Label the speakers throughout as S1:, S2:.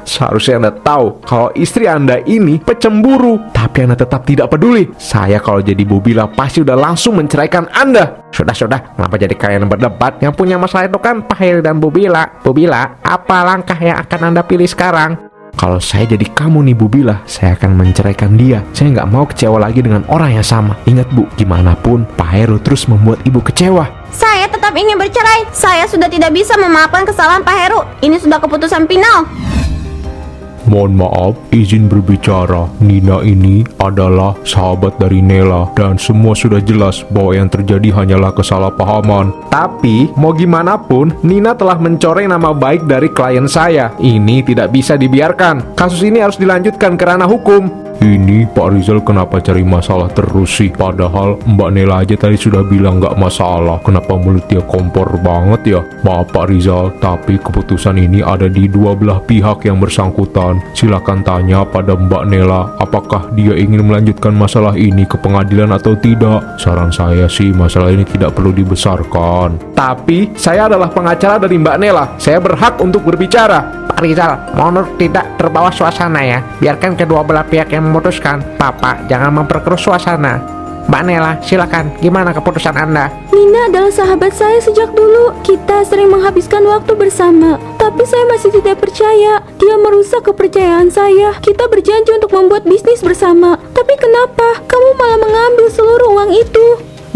S1: Seharusnya Anda tahu kalau istri Anda ini pecemburu, tapi Anda tetap tidak peduli. Saya kalau jadi Bu Bila pasti udah langsung menceraikan Anda. Sudah, kenapa jadi kalian berdebat? Yang punya masalah itu kan Pak Heri dan Bu Bila. Bu Bila, apa langkah yang akan Anda pilih sekarang? Kalau saya jadi kamu nih Bu Bila, saya akan menceraikan dia. Saya nggak mau kecewa lagi dengan orang yang sama. Ingat Bu, gimana pun Pak Heru terus membuat Ibu kecewa.
S2: Saya tetap ingin bercerai. Saya sudah tidak bisa memaafkan kesalahan Pak Heru. Ini sudah keputusan final.
S3: Mohon maaf, izin berbicara. Nina ini adalah sahabat dari Nela dan semua sudah jelas bahwa yang terjadi hanyalah kesalahpahaman.
S1: Tapi, mau gimana pun, Nina telah mencoreng nama baik dari klien saya. Ini tidak bisa dibiarkan. Kasus ini harus dilanjutkan ke ranah hukum.
S3: Ini Pak Rizal kenapa cari masalah terus sih? Padahal Mbak Nela aja tadi sudah bilang nggak masalah. Kenapa mulut dia kompor banget ya? Maaf Pak Rizal, tapi keputusan ini ada di dua belah pihak yang bersangkutan. Silakan tanya pada Mbak Nela, apakah dia ingin melanjutkan masalah ini ke pengadilan atau tidak. Saran saya sih masalah ini tidak perlu dibesarkan.
S1: Tapi, saya adalah pengacara dari Mbak Nela. Saya berhak untuk berbicara. Pak Rizal, mohon tidak terbawa suasana ya. Biarkan kedua belah pihak yang memutuskan. Bapak, jangan memperkeruh suasana. Mbak Nela, silakan. Gimana keputusan Anda?
S4: Nina adalah sahabat saya sejak dulu. Kita sering menghabiskan waktu bersama. Tapi saya masih tidak percaya. Dia merusak kepercayaan saya. Kita berjanji untuk membuat bisnis bersama. Tapi kenapa kamu malah mengambil seluruh uang itu?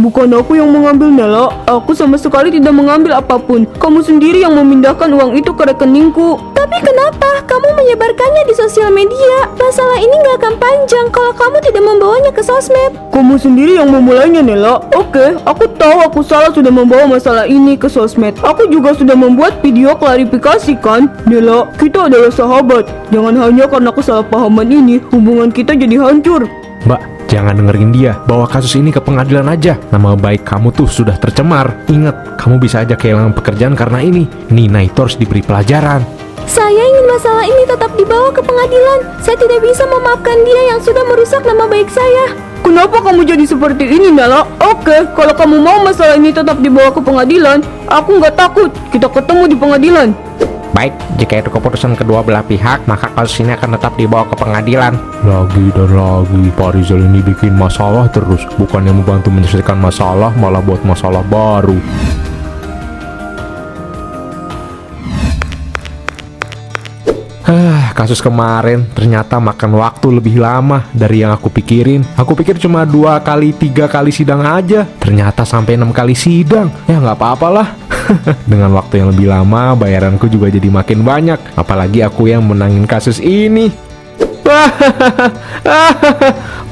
S5: Bukan aku yang mengambil, Nela. Aku sama sekali tidak mengambil apapun. Kamu sendiri yang memindahkan uang itu ke rekeningku.
S4: Tapi kenapa kamu menyebarkannya di sosial media? Masalah ini nggak akan panjang kalau kamu tidak membawanya ke sosmed.
S5: Kamu sendiri yang memulainya, Nela. Oke, aku tahu aku salah sudah membawa masalah ini ke sosmed. Aku juga sudah membuat video klarifikasi kan? Nela, kita adalah sahabat. Jangan hanya karena kesalahpahaman ini, hubungan kita jadi hancur.
S1: Mbak, jangan dengerin dia. Bawa kasus ini ke pengadilan aja. Nama baik kamu tuh sudah tercemar. Ingat, kamu bisa aja kehilangan pekerjaan karena ini. Nina itu harus diberi pelajaran.
S4: Saya ingin masalah ini tetap dibawa ke pengadilan. Saya tidak bisa memaafkan dia yang sudah merusak nama baik saya.
S5: Kenapa kamu jadi seperti ini, Nela? Oke, kalau kamu mau masalah ini tetap dibawa ke pengadilan, aku nggak takut. Kita ketemu di pengadilan.
S1: Baik, jika itu keputusan kedua belah pihak, maka kasus ini akan tetap dibawa ke pengadilan.
S3: Lagi dan lagi, Pak Rizal ini bikin masalah terus. Bukannya membantu menyelesaikan masalah, malah buat masalah baru.
S1: Kasus kemarin ternyata makan waktu lebih lama dari yang aku pikirin. Aku pikir cuma 2 kali 3 kali sidang aja. Ternyata sampai 6 kali sidang. Ya nggak apa-apalah. Dengan waktu yang lebih lama, bayaranku juga jadi makin banyak. Apalagi aku yang menangin kasus ini.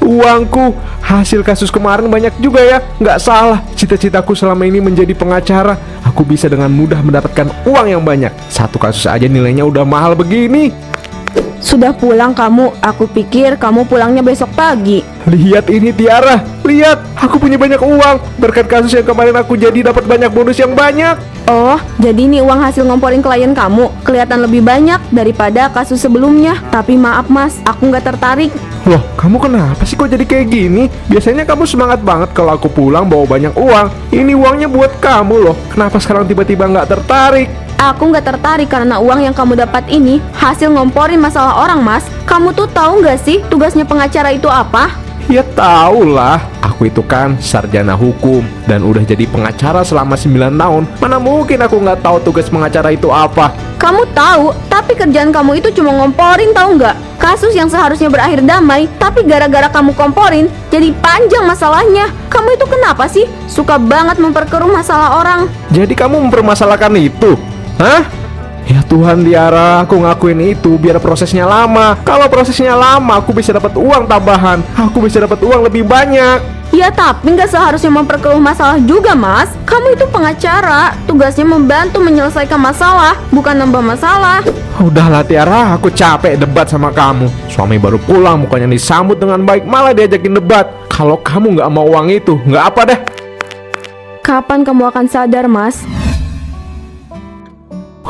S1: Uangku hasil kasus kemarin banyak juga ya. Nggak salah, cita-citaku selama ini menjadi pengacara. Aku bisa dengan mudah mendapatkan uang yang banyak. Satu kasus aja nilainya udah mahal begini.
S4: Sudah pulang kamu? Aku pikir kamu pulangnya besok pagi.
S1: Lihat ini Tiara, lihat, aku punya banyak uang. Berkat kasus yang kemarin aku jadi dapat banyak bonus yang banyak.
S4: Oh, jadi ini uang hasil ngomporin klien kamu. Kelihatan lebih banyak daripada kasus sebelumnya. Tapi maaf mas, aku nggak tertarik.
S1: Loh, kamu kenapa sih kok jadi kayak gini? Biasanya kamu semangat banget kalau aku pulang bawa banyak uang. Ini uangnya buat kamu loh. Kenapa sekarang tiba-tiba nggak tertarik?
S4: Aku nggak tertarik karena uang yang kamu dapat ini hasil ngomporin masalah orang mas. Kamu tuh tahu nggak sih tugasnya pengacara itu apa?
S1: Ya tahu lah, aku itu kan sarjana hukum dan udah jadi pengacara selama 9 tahun. Mana mungkin aku nggak tahu tugas pengacara itu apa?
S4: Kamu tahu, tapi kerjaan kamu itu cuma ngomporin, tahu nggak? Kasus yang seharusnya berakhir damai, tapi gara-gara kamu komporin, jadi panjang masalahnya. Kamu itu kenapa sih? Suka banget memperkeruh masalah orang.
S1: Jadi kamu mempermasalahkan itu? Hah? Ya Tuhan Tiara, aku ngakuin itu biar prosesnya lama. Kalau prosesnya lama, aku bisa dapat uang tambahan. Aku bisa dapat uang lebih banyak.
S4: Ya tapi nggak seharusnya memperkeruh masalah juga mas. Kamu itu pengacara, tugasnya membantu menyelesaikan masalah, bukan nambah masalah.
S1: Udahlah Tiara, aku capek debat sama kamu. Suami baru pulang, bukannya disambut dengan baik, malah diajakin debat. Kalau kamu nggak mau uang itu, nggak apa deh.
S4: Kapan kamu akan sadar mas?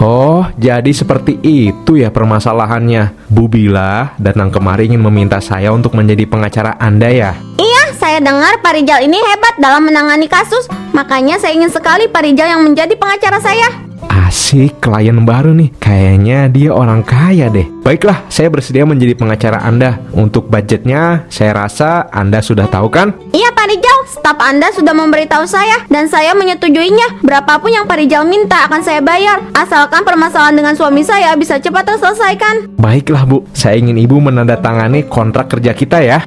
S1: Oh, jadi seperti itu ya permasalahannya. Bu Bila datang kemari ingin meminta saya untuk menjadi pengacara Anda ya?
S2: Iya, saya dengar Pak Rizal ini hebat dalam menangani kasus. Makanya saya ingin sekali Pak Rizal yang menjadi pengacara saya.
S1: Asik, klien baru nih. Kayaknya dia orang kaya deh. Baiklah, saya bersedia menjadi pengacara Anda. Untuk budgetnya, saya rasa Anda sudah tahu kan?
S2: Iya Pak Rijal, staf Anda sudah memberitahu saya dan saya menyetujuinya. Berapapun yang Pak Rijal minta akan saya bayar, asalkan permasalahan dengan suami saya bisa cepat terselesaikan.
S1: Baiklah Bu, saya ingin Ibu menandatangani kontrak kerja kita ya.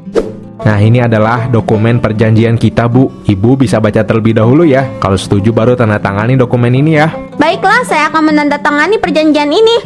S1: Nah, ini adalah dokumen perjanjian kita, Bu. Ibu bisa baca terlebih dahulu ya. Kalau setuju baru tanda tangani dokumen ini ya.
S2: Baiklah, saya akan menandatangani perjanjian ini.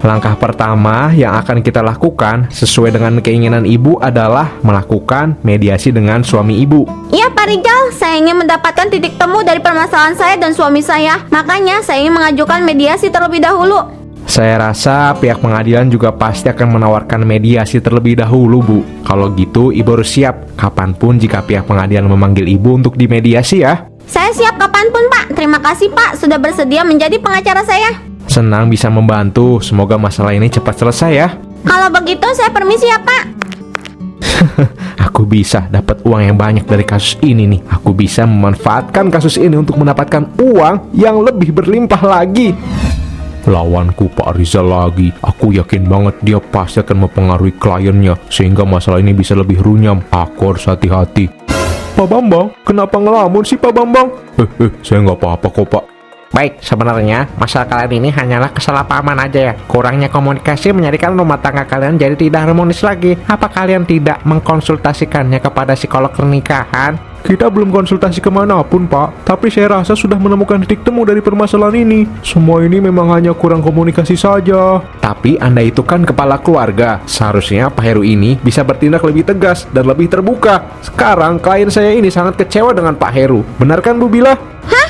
S1: Langkah pertama yang akan kita lakukan sesuai dengan keinginan Ibu adalah melakukan mediasi dengan suami Ibu.
S2: Iya Pak Rijal, saya ingin mendapatkan titik temu dari permasalahan saya dan suami saya. Makanya saya ingin mengajukan mediasi terlebih dahulu.
S1: Saya rasa pihak pengadilan juga pasti akan menawarkan mediasi terlebih dahulu, Bu. Kalau gitu, Ibu harus siap kapanpun jika pihak pengadilan memanggil Ibu untuk dimediasi ya.
S2: Saya siap kapanpun Pak. Terima kasih Pak sudah bersedia menjadi pengacara saya.
S1: Senang bisa membantu. Semoga masalah ini cepat selesai ya.
S2: Kalau begitu saya permisi ya Pak.
S1: Aku bisa dapat uang yang banyak dari kasus ini nih. Aku bisa memanfaatkan kasus ini untuk mendapatkan uang yang lebih berlimpah lagi.
S3: Lawanku Pak Rizal lagi. Aku yakin banget dia pasti akan mempengaruhi kliennya sehingga masalah ini bisa lebih runyam. Aku harus hati-hati. Pak Bambang, kenapa ngelamun sih Pak Bambang? Saya nggak apa-apa kok Pak.
S1: Baik, sebenarnya masalah kalian ini hanyalah kesalahpahaman aja ya. Kurangnya komunikasi menjadikan rumah tangga kalian jadi tidak harmonis lagi. Apa kalian tidak mengkonsultasikannya kepada psikolog pernikahan?
S3: Kita belum konsultasi kemanapun Pak, tapi saya rasa sudah menemukan titik temu dari permasalahan ini. Semua ini memang hanya kurang komunikasi saja.
S1: Tapi Anda itu kan kepala keluarga. Seharusnya Pak Heru ini bisa bertindak lebih tegas dan lebih terbuka. Sekarang klien saya ini sangat kecewa dengan Pak Heru. Benar kan Bu Bila?
S2: Hah?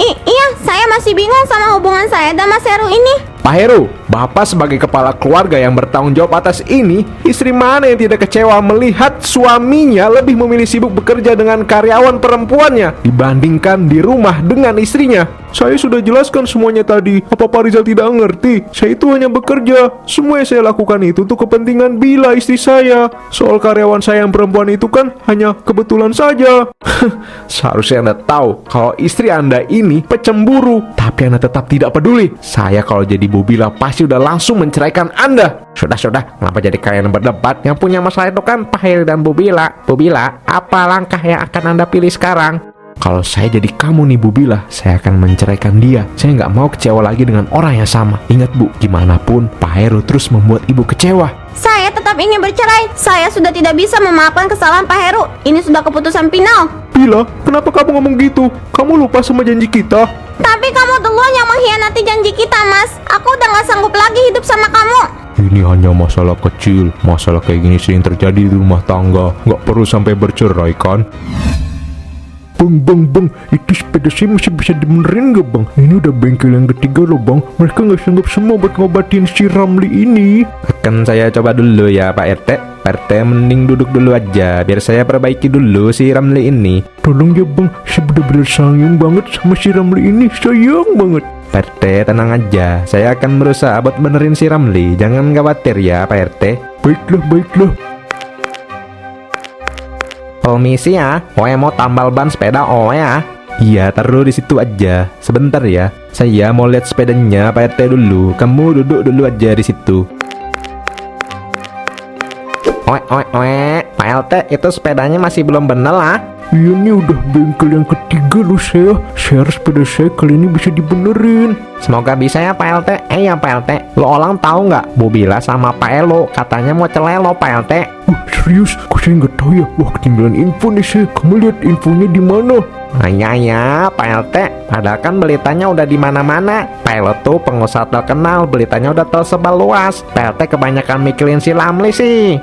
S2: Iya, saya masih bingung sama hubungan saya dan Mas Heru ini.
S1: Pak Heru, Bapak sebagai kepala keluarga yang bertanggung jawab atas ini, istri mana yang tidak kecewa melihat suaminya lebih memilih sibuk bekerja dengan karyawan perempuannya dibandingkan di rumah dengan istrinya?
S3: Saya sudah jelaskan semuanya tadi. Apa Pak Rizal tidak ngerti? Saya itu hanya bekerja. Semua yang saya lakukan itu untuk kepentingan Bila, istri saya. Soal karyawan saya yang perempuan itu kan hanya kebetulan saja.
S1: Seharusnya Anda tahu kalau istri Anda ini pecemburu, tapi Anda tetap tidak peduli. Saya kalau jadi Bu Bila pasti udah langsung menceraikan Anda. Sudah, kenapa jadi kalian berdebat? Yang punya masalah itu kan Pak Heru dan Bu Bila. Bu Bila, apa langkah yang akan Anda pilih sekarang? Kalau saya jadi kamu nih Bu Bila, saya akan menceraikan dia. Saya nggak mau kecewa lagi dengan orang yang sama. Ingat Bu, gimana pun Pak Heru terus membuat Ibu kecewa.
S2: Saya tetap ingin bercerai. Saya sudah tidak bisa memaafkan kesalahan Pak Heru. Ini sudah keputusan final.
S3: Bila, kenapa kamu ngomong gitu? Kamu lupa sama janji kita?
S2: Tapi kamu duluan yang mengkhianati janji kita, Mas. Aku udah gak sanggup lagi hidup sama kamu.
S3: Ini hanya masalah kecil. Masalah kayak gini sering terjadi di rumah tangga. Nggak perlu sampai bercerai kan? Bang, itu sepeda saya masih bisa dibenerin gak bang? Ini udah bengkel yang ketiga loh bang. Mereka nggak sanggup semua buat ngobatin si Ramli ini.
S1: Akan saya coba dulu ya Pak RT. Pak RT mending duduk dulu aja, biar saya perbaiki dulu si Ramli ini.
S3: Tolong ya bang, saya bener-bener sayang banget sama si Ramli ini. Sayang banget.
S1: Pak RT tenang aja, saya akan berusaha buat benerin si Ramli. Jangan khawatir ya Pak RT.
S3: Baiklah.
S1: Permisi ya, Oe mau tambal ban sepeda Oe ya. Iya, taruh di situ aja. Sebentar ya, saya mau lihat sepedanya Pak RT dulu. Kamu duduk dulu aja di situ. Oe, Pak RT itu sepedanya masih belum bener lah.
S3: Iya nih udah bengkel yang ketiga loh saya. Saya harus sepeda saya kali ini bisa dibenerin.
S1: Semoga bisa ya Pak RT. Ya Pak RT, lo orang tahu nggak? Bu Bila sama Pak Elo katanya mau cerai lo Pak RT.
S3: Serius? Kok saya nggak tahu ya? Wah, ketinggalan info nih saya. Kamu lihat infonya di mana?
S1: Ya Pak RT, padahal kan beritanya udah di mana-mana. Pak Elo tuh pengusaha terkenal, beritanya udah tersebar luas. Pak RT kebanyakan mikirin si Ramli sih.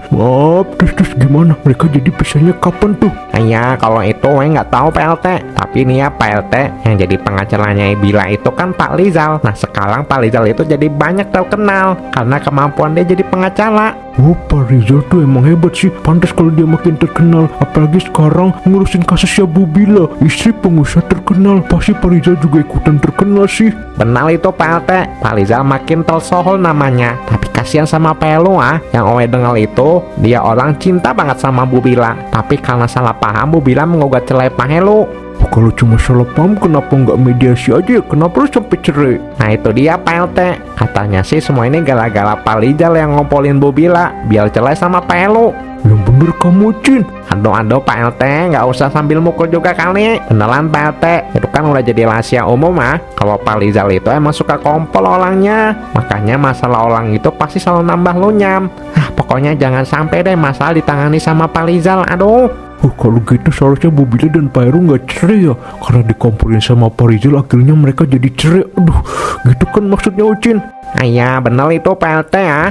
S3: Maaf, terus gimana? Mereka jadi pisahnya kapan tuh?
S1: Ya kalau itu nggak tahu Pak RT. Tapi nih ya Pak RT, yang jadi pengacaranya Bila itu kan Pak Rizal. Nah sekarang Pak Rizal itu jadi banyak terkenal karena kemampuan dia jadi pengacara.
S3: Oh, Pak Rizal tuh emang hebat sih. Pantas kalau dia makin terkenal. Apalagi sekarang ngurusin kasusnya Bu Bila, istri pengusaha terkenal. Pasti Pak Rizal juga ikutan terkenal sih.
S1: Benar itu Pak RT. Pak Rizal makin tersohor namanya. Tapi kasihan sama Pak Elo yang Oe dengar itu, dia orang cinta banget sama Bu Bila. Tapi karena salah paham, Bu Bila menggugat cerai Pak Elo.
S3: Kalau cuma salah paham kenapa nggak mediasi aja ya? Kenapa lu sampai cerai?
S1: Nah itu dia Pak LT. Katanya sih semua ini gara-gara Pak Rizal yang ngompolin Bu Bila biar cerai sama Pak Helu.
S3: Yang bener kamu, Cin.
S1: Aduh Pak LT, nggak usah sambil mukul juga kali. Beneran Pak LT, itu kan udah jadi rahasia umum kalau Pak Rizal itu emang suka kompol orangnya. Makanya masalah orang itu pasti selalu nambah lunyam. Pokoknya jangan sampai deh masalah ditangani sama Pak Rizal. Aduh.
S3: Kalau gitu seharusnya Bu Bila dan Pak Heru nggak cerai ya, karena dikompolin sama Pak Rizal akhirnya mereka jadi cerai. Aduh, gitu kan maksudnya, Ucin?
S1: Iya bener itu Pak LT ya.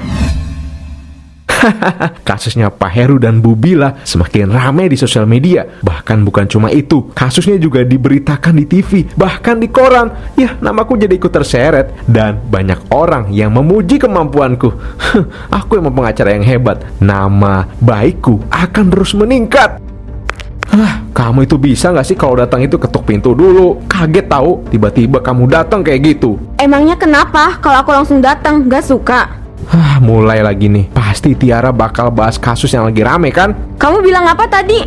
S3: Kasusnya Pak Heru dan Bu Bila semakin ramai di sosial media. Bahkan bukan cuma itu, kasusnya juga diberitakan di TV, bahkan di koran. Ya, namaku jadi ikut terseret. Dan banyak orang yang memuji kemampuanku. Aku emang pengacara yang hebat. Nama baikku akan terus meningkat. Kamu itu bisa gak sih kalau datang itu ketuk pintu dulu? Kaget tahu, tiba-tiba kamu datang kayak gitu.
S2: Emangnya kenapa kalau aku langsung datang? Gak suka?
S3: Mulai lagi nih. Pasti Tiara bakal bahas kasus yang lagi rame kan?
S2: Kamu bilang apa tadi?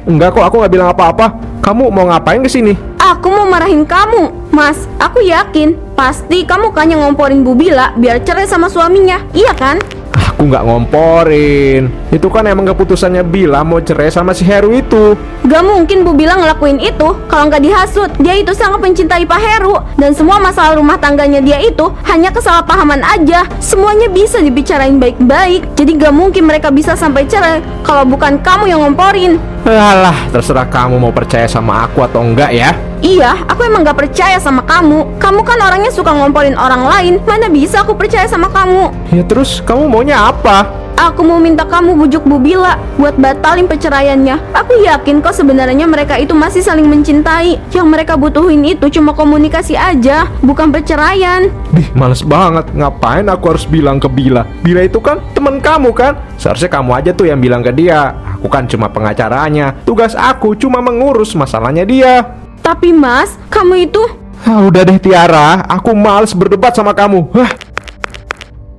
S3: Enggak kok, aku gak bilang apa-apa. Kamu mau ngapain kesini?
S2: Aku mau marahin kamu. Mas, aku yakin pasti kamu kan yang ngomporin Bu Bila biar cerai sama suaminya. Iya kan?
S3: Aku nggak ngomporin. Itu kan emang keputusannya Bila mau cerai sama si Heru itu.
S2: Gak mungkin Bu Bila ngelakuin itu kalau nggak dihasut. Dia itu sangat mencintai Pak Heru. Dan semua masalah rumah tangganya dia itu hanya kesalahpahaman aja. Semuanya bisa dibicarain baik-baik. Jadi gak mungkin mereka bisa sampai cerai kalau bukan kamu yang ngomporin.
S3: Alah, terserah kamu mau percaya sama aku atau enggak ya.
S2: Iya, aku emang gak percaya sama kamu. Kamu kan orangnya suka ngomporin orang lain. Mana bisa aku percaya sama kamu?
S3: Ya terus kamu maunya apa?
S2: Aku mau minta kamu bujuk Bu Bila buat batalin perceraiannya. Aku yakin kok sebenarnya mereka itu masih saling mencintai. Yang mereka butuhin itu cuma komunikasi aja, bukan perceraian.
S3: Males banget. Ngapain aku harus bilang ke Bila? Bila itu kan teman kamu kan? Seharusnya kamu aja tuh yang bilang ke dia. Aku kan cuma pengacaranya. Tugas aku cuma mengurus masalahnya dia.
S2: Tapi Mas, kamu itu...
S3: Udah deh Tiara, aku males berdebat sama kamu.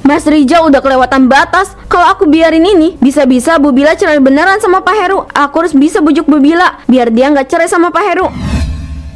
S2: Mas Rizal udah kelewatan batas. Kalau aku biarin ini, bisa-bisa Bu Bila cerai beneran sama Pak Heru. Aku harus bisa bujuk Bu Bila biar dia nggak cerai sama Pak Heru.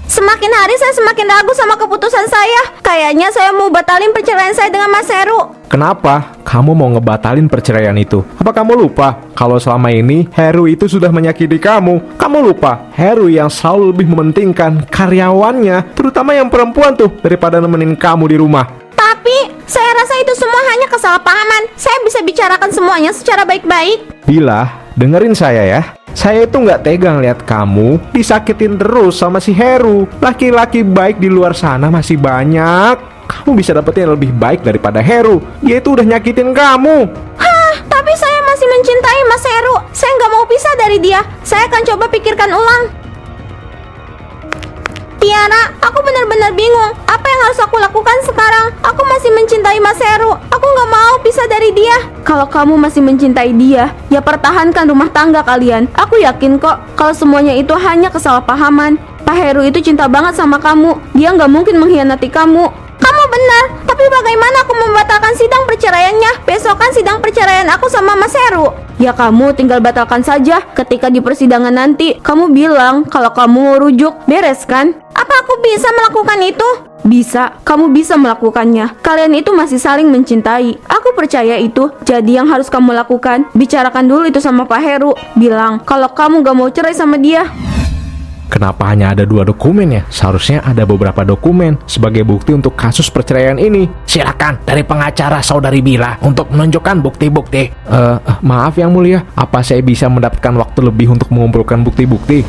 S2: Semakin hari saya semakin ragu sama keputusan saya. Kayaknya saya mau batalin perceraian saya dengan Mas Heru.
S3: Kenapa? Kamu mau ngebatalin perceraian itu? Apa kamu lupa kalau selama ini Heru itu sudah menyakiti kamu? Kamu lupa Heru yang selalu lebih mementingkan karyawannya, terutama yang perempuan tuh, daripada nemenin kamu di rumah.
S2: Tapi saya rasa itu semua hanya kesalahpahaman. Saya bisa bicarakan semuanya secara baik-baik.
S3: Bila, dengerin saya ya. Saya itu nggak tega ngeliat kamu disakitin terus sama si Heru. Laki-laki baik di luar sana masih banyak. Kamu bisa dapetin yang lebih baik daripada Heru. Dia itu udah nyakitin kamu.
S2: Tapi saya masih mencintai Mas Heru. Saya nggak mau pisah dari dia. Saya akan coba pikirkan ulang. Tiara, aku benar-benar bingung. Apa yang harus aku lakukan sekarang? Aku masih mencintai Mas Heru. Aku nggak mau pisah dari dia. Kalau kamu masih mencintai dia, ya pertahankan rumah tangga kalian. Aku yakin kok kalau semuanya itu hanya kesalahpahaman. Pak Heru itu cinta banget sama kamu. Dia nggak mungkin mengkhianati kamu. Kamu benar, tapi bagaimana aku membatalkan sidang perceraiannya? Besok kan sidang perceraian aku sama Mas Heru. Ya kamu tinggal batalkan saja. Ketika di persidangan nanti, kamu bilang kalau kamu mau rujuk, beres kan? Apa aku bisa melakukan itu? Bisa, kamu bisa melakukannya. Kalian itu masih saling mencintai. Aku percaya itu. Jadi yang harus kamu lakukan, bicarakan dulu itu sama Pak Heru. Bilang kalau kamu gak mau cerai sama dia.
S3: Kenapa hanya ada 2 dokumen ya? Seharusnya ada beberapa dokumen sebagai bukti untuk kasus perceraian ini.
S1: Silakan dari pengacara saudari Bila untuk menunjukkan bukti-bukti.
S3: Maaf yang mulia, apa saya bisa mendapatkan waktu lebih untuk mengumpulkan bukti-bukti?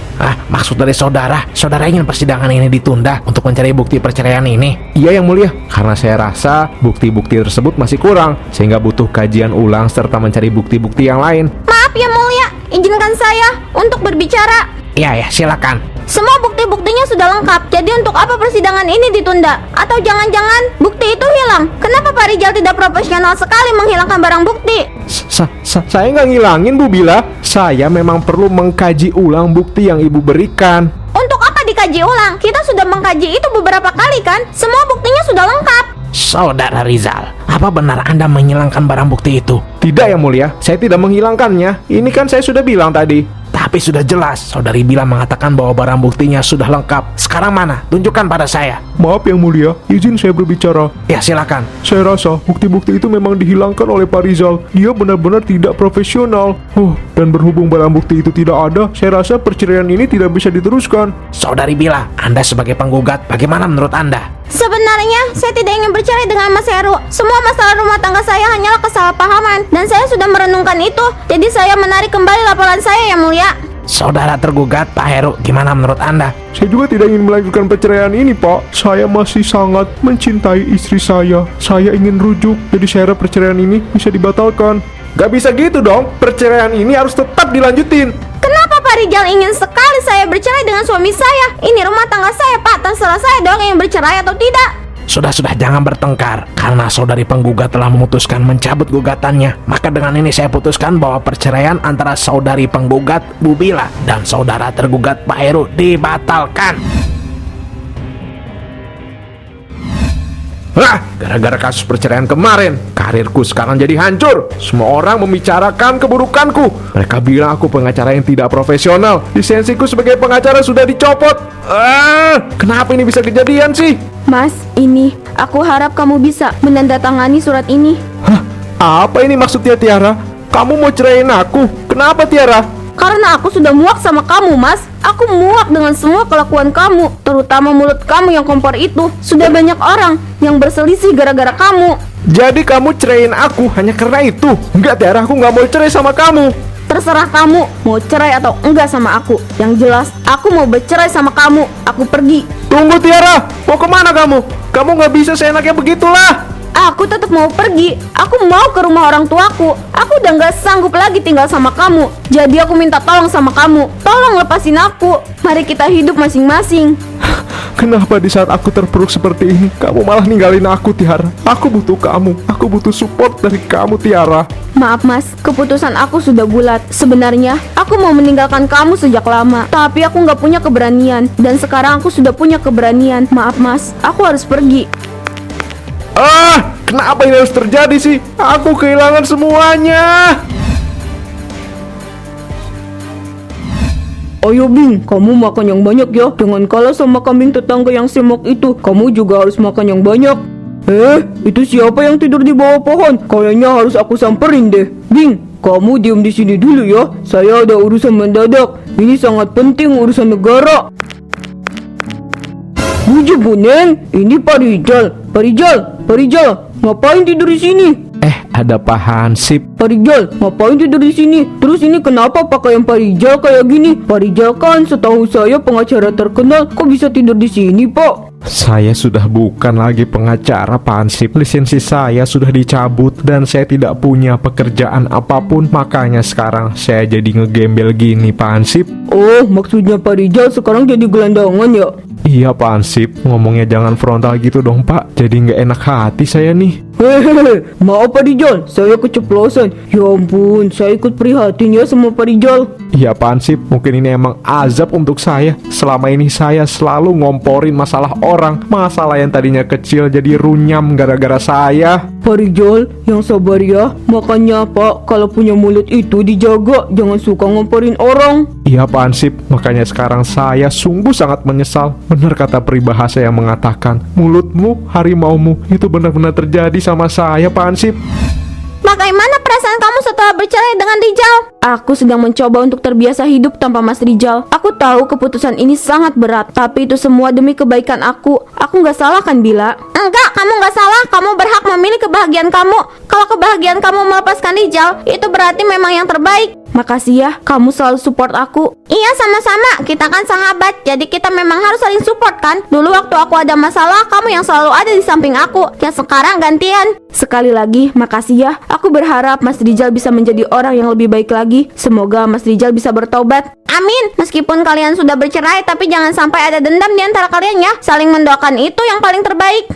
S1: Maksud dari saudara ingin persidangan ini ditunda untuk mencari bukti perceraian ini?
S3: Iya yang mulia, karena saya rasa bukti-bukti tersebut masih kurang, sehingga butuh kajian ulang serta mencari bukti-bukti yang lain.
S2: Maaf ya mulia, izinkan saya untuk berbicara.
S1: Iya, silakan.
S2: Semua bukti-buktinya sudah lengkap. Jadi untuk apa persidangan ini ditunda? Atau jangan-jangan bukti itu hilang? Kenapa Pak Rizal tidak profesional sekali menghilangkan barang bukti?
S3: Saya nggak ngilangin Bu Bila. Saya memang perlu mengkaji ulang bukti yang Ibu berikan.
S2: Untuk apa dikaji ulang? Kita sudah mengkaji itu beberapa kali kan? Semua buktinya sudah lengkap.
S1: Saudara Rizal, apa benar Anda menghilangkan barang bukti itu?
S3: Tidak yang mulia, saya tidak menghilangkannya. Ini kan saya sudah bilang tadi.
S1: Tapi Tapi sudah jelas, Saudari Bila mengatakan bahwa barang buktinya sudah lengkap. Sekarang mana? Tunjukkan pada saya.
S3: Maaf Yang Mulia, izin saya berbicara.
S1: Ya, silakan.
S3: Saya rasa bukti-bukti itu memang dihilangkan oleh Pak Rizal. Dia benar-benar tidak profesional. Dan berhubung barang bukti itu tidak ada, saya rasa perceraian ini tidak bisa diteruskan.
S1: Saudari Bila, Anda sebagai penggugat, bagaimana menurut Anda?
S2: Sebenarnya saya tidak ingin bercerai dengan Mas Heru. Semua masalah rumah tangga saya hanyalah kesalahpahaman dan saya sudah merenungkan itu. Jadi saya menarik kembali laporan saya, Yang Mulia.
S1: Saudara tergugat, Pak Heru, gimana menurut Anda?
S3: Saya juga tidak ingin melanjutkan perceraian ini, Pak. Saya masih sangat mencintai istri saya. Saya ingin rujuk, jadi saya harap perceraian ini bisa dibatalkan.
S1: Gak bisa gitu dong, perceraian ini harus tetap dilanjutin.
S2: Kenapa Pak Rijal ingin sekali saya bercerai dengan suami saya? Ini rumah tangga saya, Pak. Terserah saya dong ingin bercerai atau tidak.
S1: Sudah, jangan bertengkar. Karena saudari penggugat telah memutuskan mencabut gugatannya, maka dengan ini saya putuskan bahwa perceraian antara saudari penggugat Bu Bila dan saudara tergugat Pak Heru dibatalkan. Gara-gara kasus perceraian kemarin, karirku sekarang jadi hancur. Semua orang membicarakan keburukanku. Mereka bilang aku pengacara yang tidak profesional. Lisensiku sebagai pengacara sudah dicopot. Kenapa ini bisa kejadian sih?
S4: Mas, ini aku harap kamu bisa menandatangani surat ini.
S1: Apa ini maksudnya, Tiara? Kamu mau ceraiin aku? Kenapa, Tiara?
S2: Karena aku sudah muak sama kamu, Mas. Aku muak dengan semua kelakuan kamu, terutama mulut kamu yang kompor itu. Sudah banyak orang yang berselisih gara-gara kamu.
S1: Jadi kamu ceraiin aku hanya karena itu? Enggak, Tiara, aku nggak mau cerai sama kamu.
S2: Terserah kamu mau cerai atau enggak sama aku. Yang jelas, aku mau bercerai sama kamu. Aku pergi.
S1: Tunggu, Tiara. Mau kemana kamu? Kamu nggak bisa seenaknya begitulah.
S2: Aku tetap mau pergi. Aku mau ke rumah orang tuaku. Aku udah gak sanggup lagi tinggal sama kamu. Jadi aku minta tolong sama kamu. Tolong lepasin aku. Mari kita hidup masing-masing.
S3: Kenapa di saat aku terpuruk seperti ini, kamu malah ninggalin aku, Tiara? Aku butuh kamu. Aku butuh support dari kamu, Tiara.
S2: Maaf, Mas, keputusan aku sudah bulat. Sebenarnya aku mau meninggalkan kamu sejak lama, tapi aku gak punya keberanian. Dan sekarang aku sudah punya keberanian. Maaf, Mas, aku harus pergi.
S1: Kenapa ini harus terjadi sih? Aku kehilangan semuanya.
S5: Ayo Bing, kamu makan yang banyak ya. Jangan kalah sama kambing tetangga yang semok itu. Kamu juga harus makan yang banyak. Itu siapa yang tidur di bawah pohon? Kayaknya harus aku samperin deh. Bing, kamu diam di sini dulu ya. Saya ada urusan mendadak. Ini sangat penting, urusan negara. Bujuk Buneng, ini Pak Rijal. Pak Rijal, ngapain tidur di sini?
S1: Ada Pak Hansip.
S5: Pak Rijal, ngapain tidur di sini? Terus ini kenapa pakaian Pak Rijal kayak gini? Pak Rijal kan setahu saya pengacara terkenal. Kok bisa tidur di sini, Pak?
S3: Saya sudah bukan lagi pengacara, Pak Hansip. Lisensi saya sudah dicabut dan saya tidak punya pekerjaan apapun. Makanya sekarang saya jadi ngegembel gini, Pak Hansip.
S5: Oh, maksudnya Pak Rijal sekarang jadi gelandangan ya?
S3: Iya, Pak Hansip. Ngomongnya jangan frontal gitu dong, Pak. Jadi nggak enak hati saya nih.
S5: Hehehe, maaf Pak Rijal, saya keceplosan. Ya ampun, saya ikut prihatin ya sama Pak Rijal.
S3: Iya, Pak Hansip. Mungkin ini emang azab untuk saya. Selama ini saya selalu ngomporin masalah orang. Masalah yang tadinya kecil jadi runyam gara-gara saya.
S5: Pak Rijal, yang sabar ya. Makanya Pak, kalau punya mulut itu dijaga. Jangan suka ngomporin orang.
S3: Iya, Pak Hansip. Makanya sekarang saya sungguh sangat menyesal. Benar kata peribahasa yang mengatakan, mulutmu, harimaumu. Itu benar-benar terjadi sama saya, Pak Hansip.
S2: Bagaimana perasaan kamu setelah bercerai dengan Rijal? Aku sedang mencoba untuk terbiasa hidup tanpa Mas Rijal. Aku tahu keputusan ini sangat berat, tapi itu semua demi kebaikan aku. Aku nggak salah kan, Bila? Enggak, kamu nggak salah. Kamu berhak memilih kebahagiaan kamu. Kalau kebahagiaan kamu melepaskan Rijal, itu berarti memang yang terbaik. Makasih ya, kamu selalu support aku. Iya, sama-sama. Kita kan sahabat, jadi kita memang harus saling support kan? Dulu waktu aku ada masalah, kamu yang selalu ada di samping aku. Ya sekarang gantian. Sekali lagi, makasih ya. Aku berharap Mas Rijal bisa menjadi orang yang lebih baik lagi. Semoga Mas Rijal bisa bertobat. Amin. Meskipun kalian sudah bercerai, tapi jangan sampai ada dendam di antara kalian ya. Saling mendoakan itu yang paling terbaik.